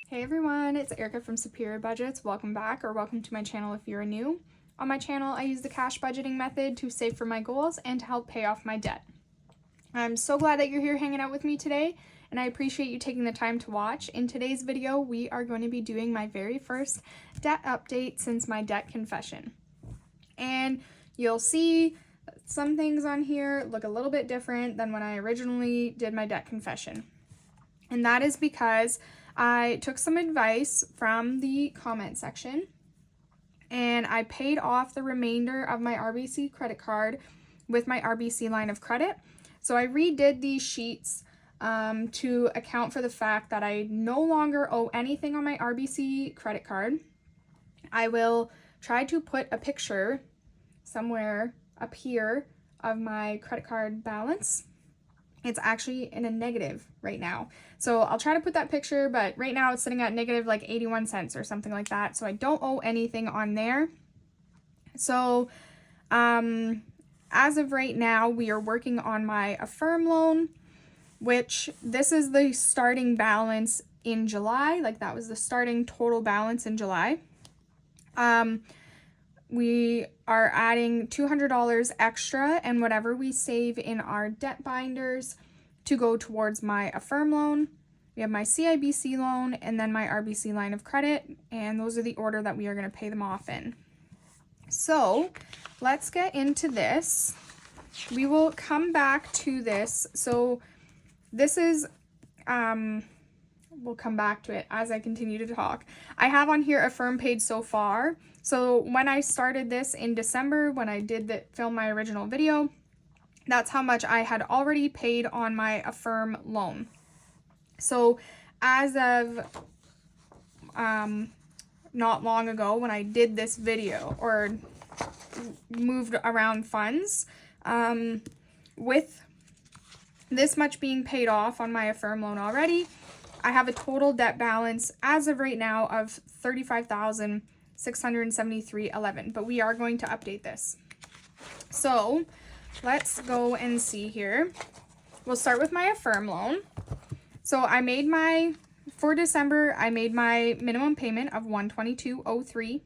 Hey everyone, it's Erica from Superior Budgets. Welcome back, or welcome to my channel if you're new. On my channel, I use the cash budgeting method to save for my goals and to help pay off my debt. I'm so glad that you're here hanging out with me today, and I appreciate you taking the time to watch. In today's video, we are going to be doing my very first debt update since my debt confession. And you'll see some things on here look a little bit different than when I originally did my debt confession. And that is because I took some advice from the comment section and I paid off the remainder of my RBC credit card with my RBC line of credit. So I redid these sheets to account for the fact that I no longer owe anything on my RBC credit card. I will try to put a picture somewhere up here of my credit card balance. It's actually in a negative right now. So I'll try to put that picture, but right now it's sitting at negative like 81 cents or something like that. So I don't owe anything on there. So as of right now, we are working on my Affirm loan, which this is the starting balance in July. Like that was the starting total balance in July. We are adding $200 extra and whatever we save in our debt binders to go towards my Affirm loan. We have my CIBC loan and then my RBC line of credit, and those are the order that we are going to pay them off in. So let's get into this. We will come back to this. So this is, we'll come back to it as I continue to talk. I have on here Affirm paid so far. So when I started this in December, when I did film my original video, that's how much I had already paid on my Affirm loan. So as of not long ago when I did this video or moved around funds, with this much being paid off on my Affirm loan already, I have a total debt balance as of right now of $35,673.11, but we are going to update this. So let's go and see here. We'll start with my Affirm loan. So for December, I made my minimum payment of $122.03.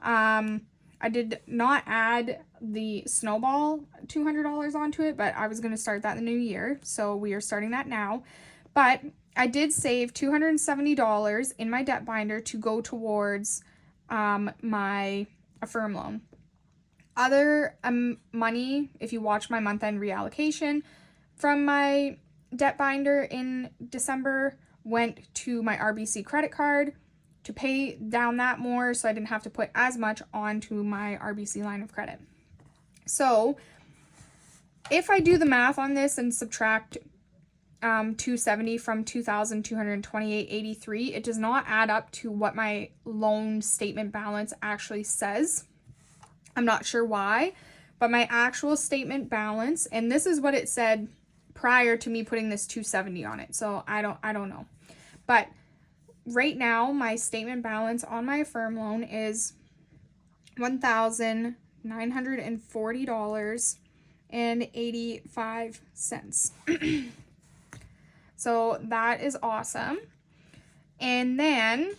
I did not add the snowball $200 onto it, but I was going to start that in the new year. So we are starting that now. But I did save $270 in my debt binder to go towards my Affirm loan. Other money, if you watch my month-end reallocation from my debt binder in December, went to my RBC credit card to pay down that more so I didn't have to put as much onto my RBC line of credit. So if I do the math on this and subtract 270 from 2,228.83, it does not add up to what my loan statement balance actually says. I'm not sure why, but my actual statement balance, and this is what it said prior to me putting this 270 on it, so I don't know. But right now, my statement balance on my Affirm loan is $1,940.85. So that is awesome. And then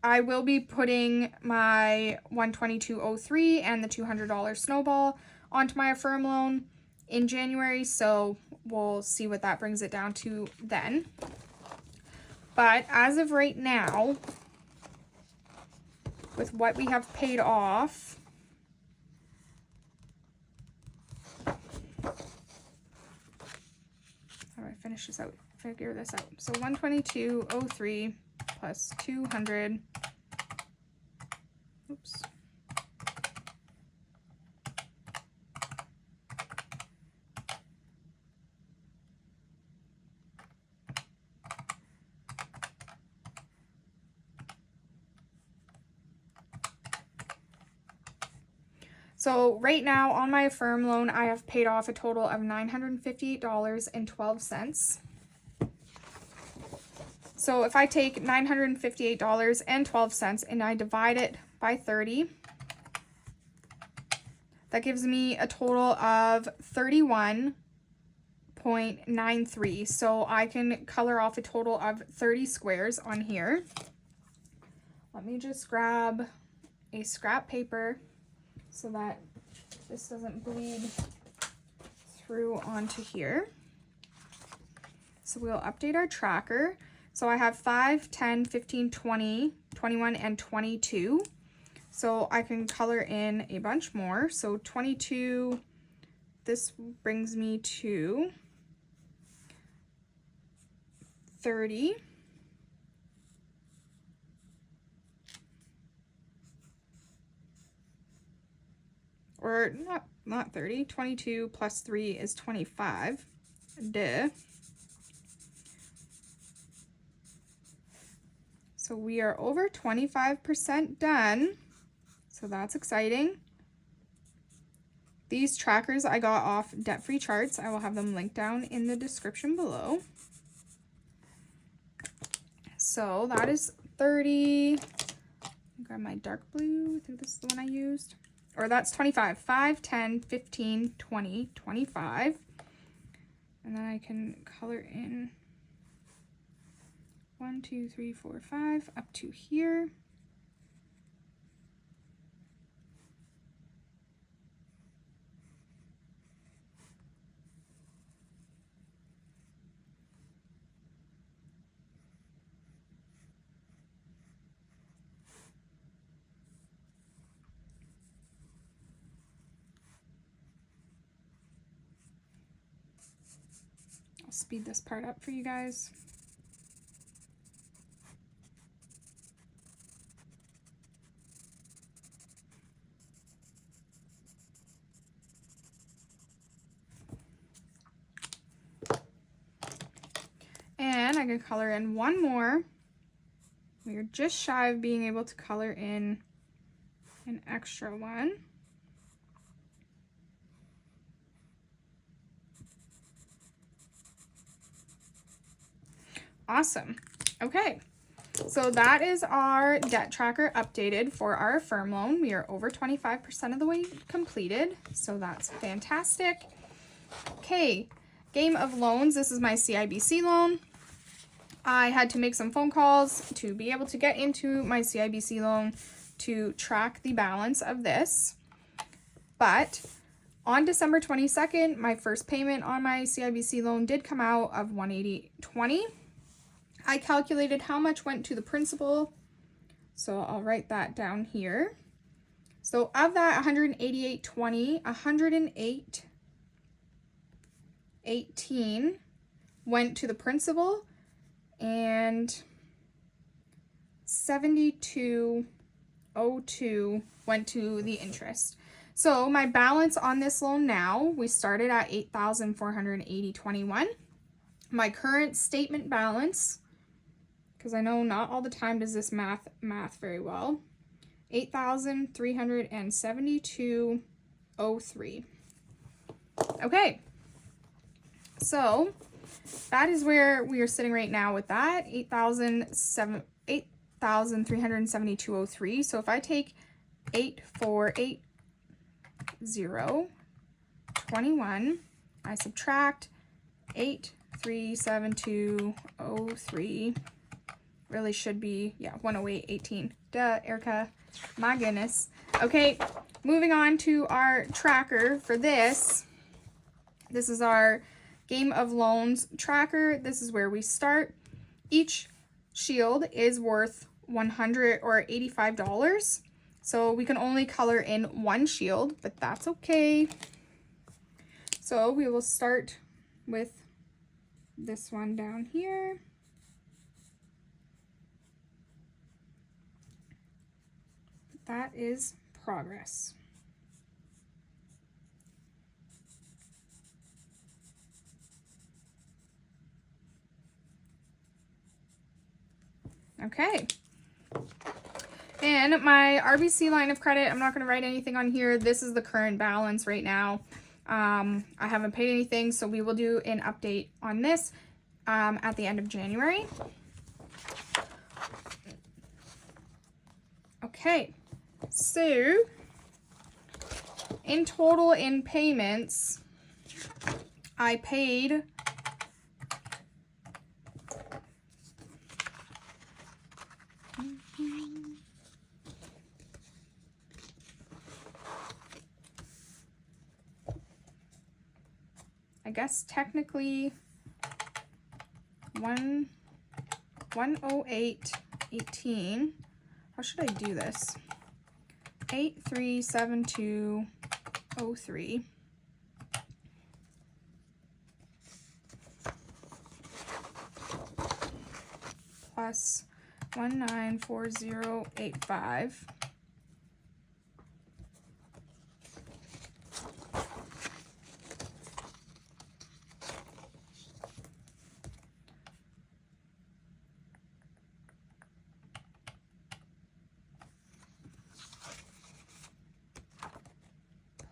I will be putting my $122.03 and the $200 snowball onto my Affirm loan in January, so we'll see what that brings it down to then. But as of right now, with what we have paid off, how do I figure this out? So 122.03 plus 200, oops. So right now on my Affirm loan, I have paid off a total of $958.12. So if I take $958.12 and I divide it by 30, that gives me a total of 31 0.93. So I can color off a total of 30 squares on here. Let me just grab a scrap paper so that this doesn't bleed through onto here. So we'll update our tracker. So I have 5, 10, 15, 20, 21, and 22. So I can color in a bunch more. So 22, this brings me to 30. Or not 30, 22 plus 3 is 25. Duh. So we are over 25% done. So that's exciting. These trackers I got off Debt Free Charts. I will have them linked down in the description below. So that is 30. Grab my dark blue. I think this is the one I used. Or that's 25. 5, 10, 15, 20, 25. And then I can color in 1, 2, 3, 4, 5 up to here. I'll speed this part up for you guys. And I can color in one more. We are just shy of being able to color in an extra one. Awesome. Okay, so that is our debt tracker updated for our Affirm loan. We are over 25% of the way completed, so that's fantastic. Okay, game of loans. This is my CIBC loan. I had to make some phone calls to be able to get into my CIBC loan to track the balance of this. But on December 22nd, my first payment on my CIBC loan did come out of $180.20. I calculated how much went to the principal, so I'll write that down here. So of that $188.20, $108.18 went to the principal, and $72.02 went to the interest. So my balance on this loan now, we started at $8,480.21. My current statement balance, because I know not all the time does this math very well, $8,372.03. Okay, so that is where we are sitting right now with that, $8,372.03. So if I take 8,480.21, I subtract 8,372.03. Really should be, yeah, 108.18. Duh, Erica. My goodness. Okay, moving on to our tracker for this. This is our Game of Loans tracker. This is where we start. Each shield is worth $100 or $85. So we can only color in one shield, but that's okay. So we will start with this one down here. That is progress. Okay. And my RBC line of credit, I'm not going to write anything on here. This is the current balance right now. I haven't paid anything, so we will do an update on this at the end of January. Okay. So, in total in payments, I paid I guess technically 108.18. How should I do this? 8372.03 plus 194085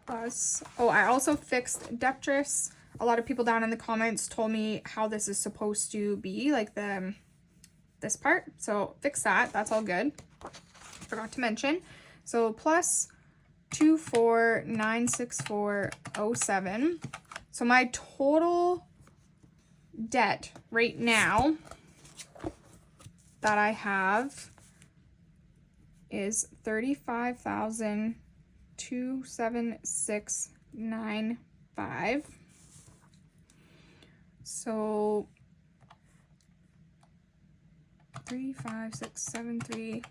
plus, oh, I also fixed Deptress. A lot of people down in the comments told me how this is supposed to be, like this part. So fix that. That's all good. Forgot to mention. So plus 2496407. So my total debt right now that I have is $35,276.95. So 35673.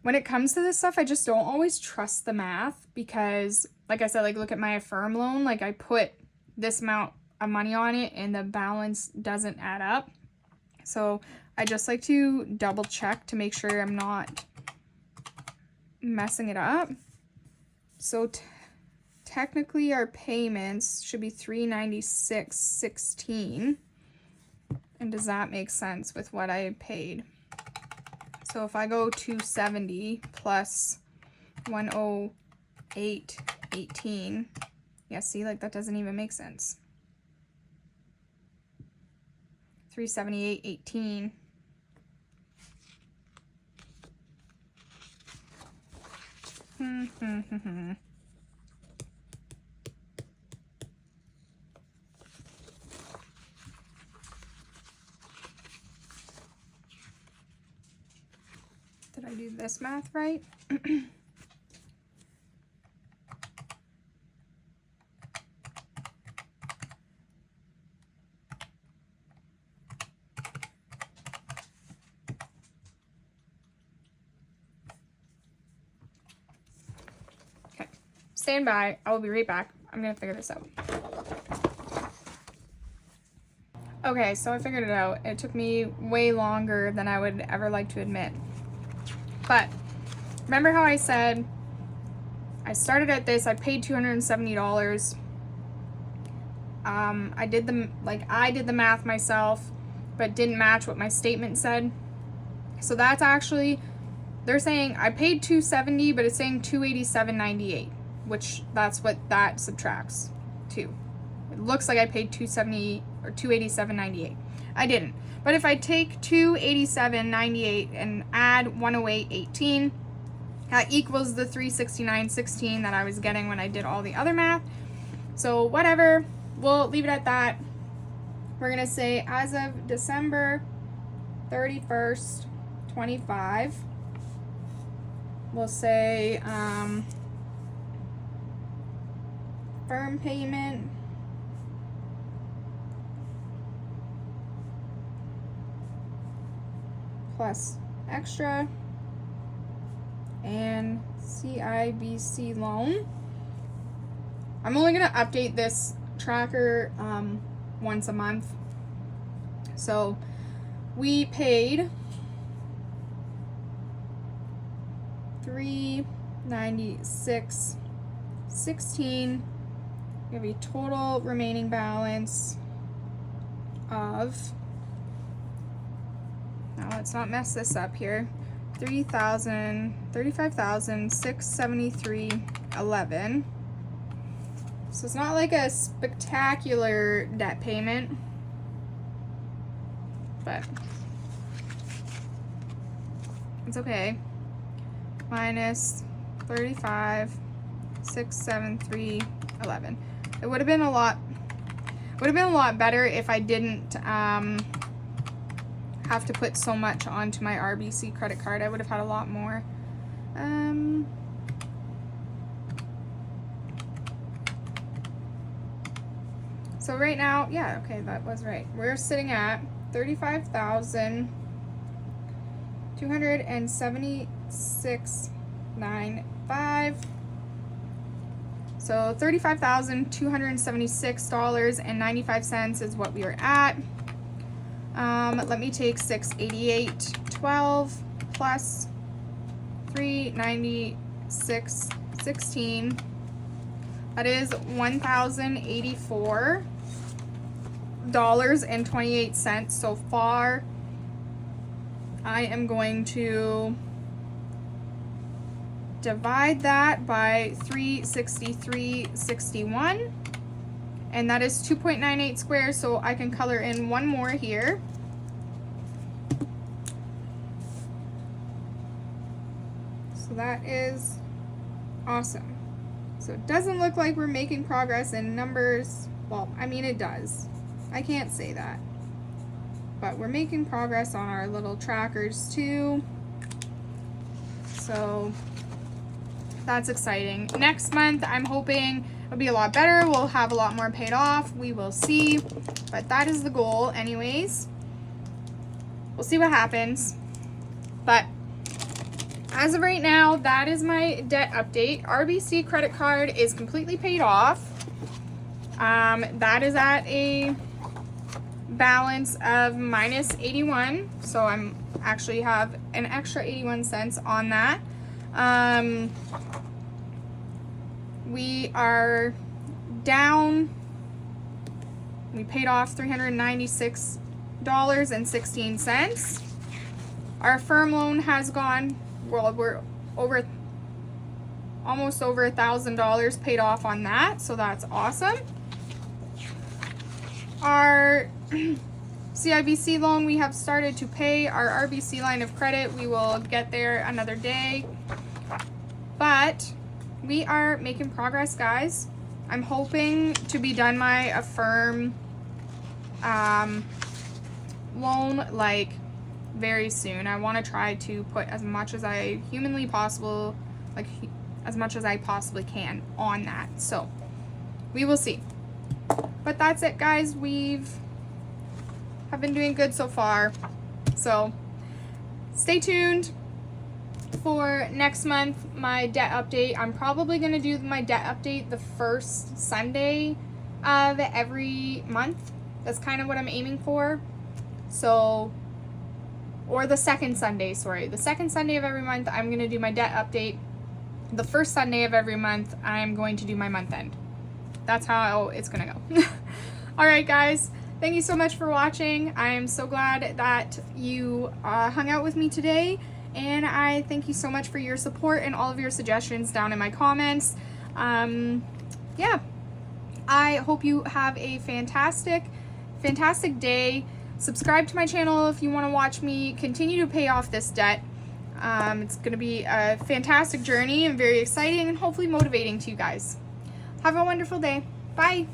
When it comes to this stuff, I just don't always trust the math because, like I said, like look at my Affirm loan. Like I put this amount of money on it and the balance doesn't add up. So I just like to double check to make sure I'm not messing it up. So technically our payments should be $396.16. And does that make sense with what I paid? So if I go 270 plus 108.18, yeah, see, like that doesn't even make sense. 378.18. Did I do this math right? Okay, stand by. I will be right back. I'm gonna figure this out. Okay, so I figured it out. It took me way longer than I would ever like to admit. But remember how I said I started at this, I paid $270. I did the math myself, but didn't match what my statement said. So that's actually, they're saying I paid $270, but it's saying $287.98, which that's what that subtracts to. It looks like I paid $270 or $287.98. I didn't. But if I take $287.98 and add $108.18, that equals the $369.16 that I was getting when I did all the other math. So whatever, we'll leave it at that. We're gonna say as of December 31st, 25, we'll say firm payment plus extra and CIBC loan. I'm only going to update this tracker once a month. So we paid $396.16. We have a total remaining balance of, now let's not mess this up here, $35,673.11. So it's not like a spectacular debt payment, but it's okay. Minus $35,673.11. It would have been a lot better if I didn't have to put so much onto my RBC credit card. I would have had a lot more. So right now, yeah, okay, that was right. We're sitting at $35,276.95. So $35,276.95 is what we are at. Let me take 688.12 plus 396.16. That is $1,084.28 so far. I am going to divide that by 363.61, and that is 2.98 squares, so I can color in one more here. So that is awesome. So it doesn't look like we're making progress in numbers. Well, I mean, it does. I can't say that. But we're making progress on our little trackers too. So that's exciting. Next month, I'm hoping it'll be a lot better. We'll have a lot more paid off. We will see. But that is the goal anyways. We'll see what happens. But as of right now, that is my debt update. RBC credit card is completely paid off. That is at a balance of minus 81. So I'm actually have an extra 81 cents on that. We are down. We paid off $396.16. Our Affirm loan has gone, well, we're over almost over $1,000 paid off on that, so that's awesome. Our CIBC loan, we have started to pay. Our RBC line of credit, we will get there another day. But we are making progress, guys. I'm hoping to be done my Affirm loan like very soon. I want to try to put as much as I humanly possible, like as much as I possibly can on that. So we will see. But that's it, guys. Have been doing good so far. So stay tuned for next month, my debt update. I'm probably going to do my debt update the first Sunday of every month. That's kind of what I'm aiming for. So, or the second Sunday, sorry. The second Sunday of every month, I'm going to do my debt update. The first Sunday of every month, I'm going to do my month end. That's how it's going to go. All right, guys. Thank you so much for watching. I am so glad that you hung out with me today. And I thank you so much for your support and all of your suggestions down in my comments. Yeah. I hope you have a fantastic day. Subscribe to my channel if you want to watch me continue to pay off this debt. It's going to be a fantastic journey and very exciting and hopefully motivating to you guys. Have a wonderful day. Bye.